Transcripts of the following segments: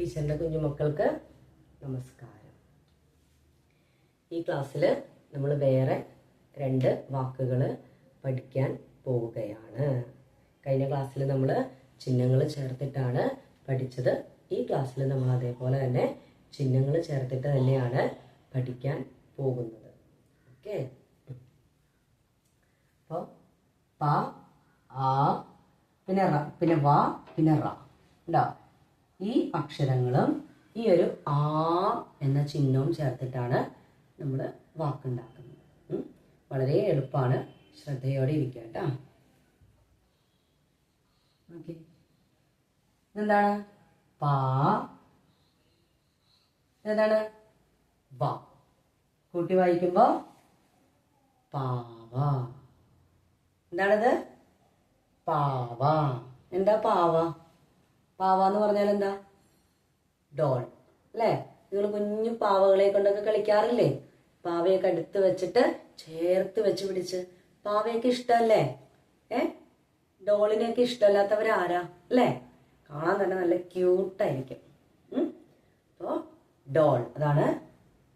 ടീച്ചറിൻ്റെ കുഞ്ഞുമക്കൾക്ക് നമസ്കാരം. ഈ ക്ലാസ്സിൽ നമ്മൾ വേറെ 2 വാക്കുകൾ പഠിക്കാൻ പോവുകയാണ്. കഴിഞ്ഞ ക്ലാസ്സിൽ നമ്മൾ ചിഹ്നങ്ങൾ ചേർത്തിട്ടാണ് പഠിച്ചത്. ഈ ക്ലാസ്സിൽ നമ്മൾ അതേപോലെ തന്നെ ചിഹ്നങ്ങൾ ചേർത്തിട്ട് തന്നെയാണ് പഠിക്കാൻ പോകുന്നത്. ഓക്കെ, അപ്പോൾ പ, ആ, പിന്നെ റ, പിന്നെ വ, പിന്നെ റ ഉണ്ടോ? ഈ അക്ഷരങ്ങളും ഈ ഒരു ആ എന്ന ചിഹ്നവും ചേർത്തിട്ടാണ് നമ്മൾ വാക്കുണ്ടാക്കുന്നത്. വളരെ എളുപ്പമാണ്, ശ്രദ്ധയോടെ ഇരിക്കുക കേട്ടോ. ഓക്കെ, എന്താണ് പാ, എന്താണ് വ. കൂട്ടി വായിക്കുമ്പോ പാവ. എന്താണത്? പാവ. എന്താ പാവ? പാവ എന്ന് പറഞ്ഞാൽ എന്താ? ഡോൾ അല്ലേ? നിങ്ങൾ കുഞ്ഞു പാവകളെ കൊണ്ടൊക്കെ കളിക്കാറില്ലേ? പാവയൊക്കെ അടുത്ത് വെച്ചിട്ട് ചേർത്ത് വെച്ച് പിടിച്ച്. പാവയൊക്കെ ഇഷ്ടമല്ലേ? ഡോളിനെയൊക്കെ ഇഷ്ടമല്ലാത്തവരാരാ അല്ലേ? കാണാൻ തന്നെ നല്ല ക്യൂട്ടായിരിക്കും. അപ്പോൾ ഡോൾ, അതാണ്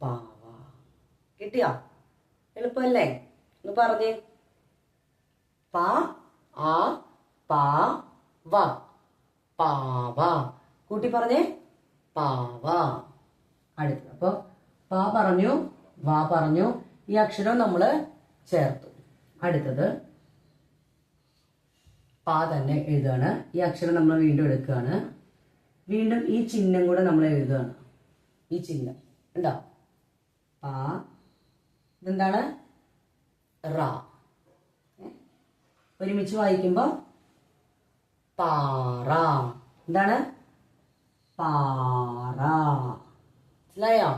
പാവ. കിട്ടിയോ? എളുപ്പമല്ലേ? ഒന്ന് പറഞ്ഞേ. പ, ആ, പാ, വ. പാവ. കൂട്ടി പറഞ്ഞേ, പാവ. അടുത്തത് അപ്പൊ പ പറഞ്ഞു, വ പറഞ്ഞു, ഈ അക്ഷരം നമ്മൾ ചേർത്തു. അടുത്തത് പ തന്നെ എഴുതുകയാണ്. ഈ അക്ഷരം നമ്മൾ വീണ്ടും എടുക്കുകയാണ്. വീണ്ടും ഈ ചിഹ്നം കൂടെ നമ്മൾ എഴുതുകയാണ്. ഈ ചിഹ്നം ഉണ്ടോ? പ, ഇതെന്താണ്? റ. ഒരുമിച്ച് വായിക്കുമ്പോൾ പാറ. എന്താണ്? പാറ. മനസ്സിലായോ?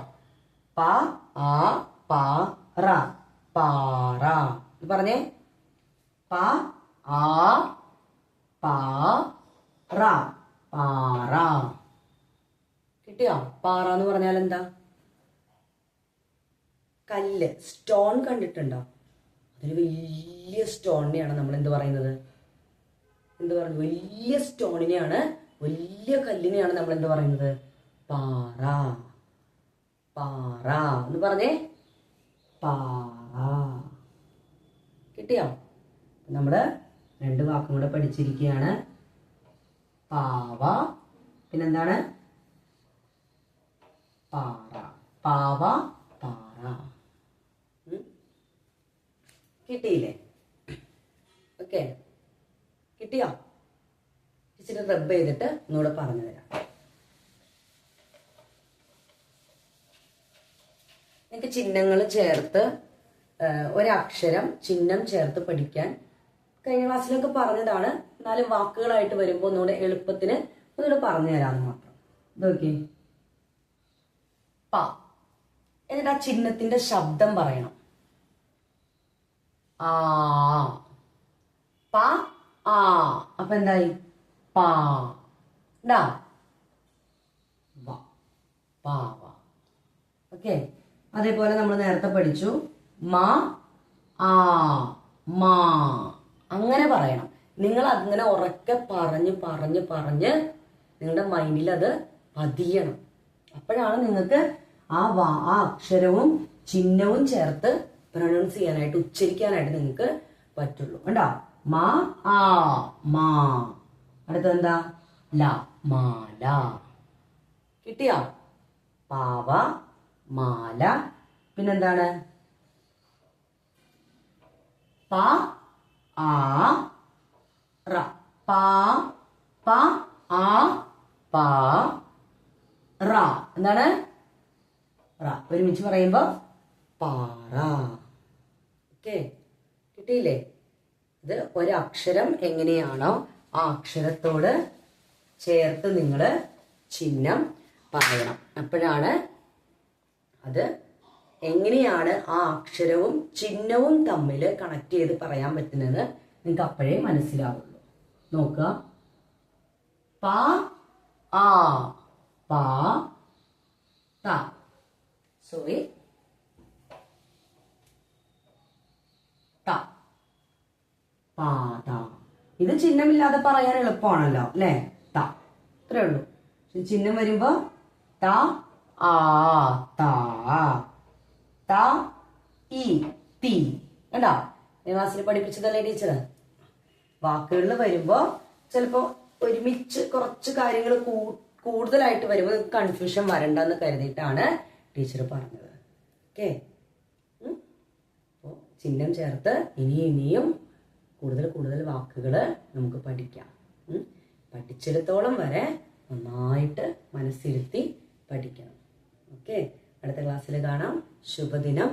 പ, ആ, പാ, റ. പാറ. പറഞ്ഞേ. പ, ആ, പാ, റ. പാറ. കിട്ടിയോ? പാറ എന്ന് പറഞ്ഞാൽ എന്താ? കല്ല്, സ്റ്റോൺ കണ്ടിട്ടുണ്ടോ? അതിന് വലിയ സ്റ്റോണിനെയാണ് നമ്മൾ എന്ത് പറയുന്നത്? എന്ത് പറയുന്നത്? വലിയ സ്റ്റോണിനെയാണ്, വലിയ കല്ലിനെയാണ് നമ്മൾ എന്ത് പറയുന്നത്? പാറ. പാറ എന്ന് പറഞ്ഞേ. പാറ. കിട്ടിയോ? നമ്മള് 2 വാക്കും കൂടെ പഠിച്ചിരിക്കുകയാണ്. പാവ, പിന്നെന്താണ്? പാറ. പാവ, പാറ. കിട്ടിയില്ലേ? ഓക്കെ, കിട്ടിയോ? ഇച്ചിരി റബ്ബ് ചെയ്തിട്ട് ഒന്നുകൂടെ പറഞ്ഞു തരാം. നിങ്ങൾക്ക് ചിഹ്നങ്ങൾ ചേർത്ത് ഒരക്ഷരം ചിഹ്നം ചേർത്ത് പഠിക്കാൻ കഴിഞ്ഞ ക്ലാസ്സിലൊക്കെ പറഞ്ഞതാണ്. എന്നാലും വാക്കുകളായിട്ട് വരുമ്പോൾ ഒന്നുകൂടെ എളുപ്പത്തിന് ഒന്നുകൂടെ പറഞ്ഞു തരാമെന്ന് മാത്രം. ഇതൊക്കെ പ. എന്നിട്ട് ആ ചിഹ്നത്തിന്റെ ശബ്ദം പറയണം. ആ, പ, ആ. അപ്പൊ എന്തായി? പാ. എന്താ? വ. പാവ. ഓക്കെ, അതേപോലെ നമ്മൾ നേരത്തെ പഠിച്ചു മാ, ആ, മാ. അങ്ങനെ പറയണം. നിങ്ങൾ അങ്ങനെ ഉറക്കെ പറഞ്ഞ് പറഞ്ഞ് പറഞ്ഞ് നിങ്ങളുടെ മൈൻഡിൽ അത് പതിയണം. അപ്പോഴാണ് നിങ്ങൾക്ക് ആ അക്ഷരവും ചിഹ്നവും ചേർത്ത് പ്രൊനൗൺസ് ചെയ്യാനായിട്ട്, ഉച്ചരിക്കാനായിട്ട് നിങ്ങൾക്ക് പറ്റുള്ളൂ. കണ്ടോ? മാ, ആ, മാ. അടുത്തത് എന്താ? ല, മാല. കിട്ടിയോ? പാവ, മാല. പിന്നെന്താണ്? പ, ആ, റ. പാ, പ, ആ, പാ, റ. എന്താണ്? റ. ഒരുമിച്ച് പറയുമ്പോ പാറ. ഓക്കെ, കിട്ടിയില്ലേ? ഇത് ഒരക്ഷരം എങ്ങനെയാണോ ആ അക്ഷരത്തോട് ചേർത്ത് നിങ്ങൾ ചിഹ്നം പറയണം. അപ്പോഴാണ് അത് എങ്ങനെയാണ് ആ അക്ഷരവും ചിഹ്നവും തമ്മിൽ കണക്ട് ചെയ്ത് പറയാൻ പറ്റുന്നത് നിങ്ങൾക്ക് അപ്പോഴേ മനസ്സിലാവുള്ളൂ. നോക്കുക. പ, ആ, പാ, ത. സോറി, ത. പാത. ഇത് ചിഹ്നമില്ലാതെ പറയാൻ എളുപ്പമാണല്ലോ അല്ലേ? ത. ഇത്രേ ഉള്ളൂ. ചിഹ്നം വരുമ്പോ ത ആ താ, ത ഈ തീ. കണ്ടാ ക്ലാസ്സിൽ പഠിപ്പിച്ചതല്ലേ ടീച്ചർ? വാക്കുകളിൽ വരുമ്പോ ചിലപ്പോ ഒരുമിച്ച് കുറച്ച് കാര്യങ്ങൾ കൂടുതലായിട്ട് വരുമ്പോൾ കൺഫ്യൂഷൻ വരണ്ടെന്ന് കരുതിയിട്ടാണ് ടീച്ചർ പറഞ്ഞത്. ഓക്കെ, അപ്പോൾ ചിഹ്നം ചേർത്ത് ഇനിയും കൂടുതൽ വാക്കുകൾ നമുക്ക് പഠിക്കാം. പഠിച്ചിടത്തോളം വരെ നന്നായിട്ട് മനസ്സിരുത്തി പഠിക്കണം. ഓക്കെ, അടുത്ത ക്ലാസ്സിൽ കാണാം. ശുഭദിനം.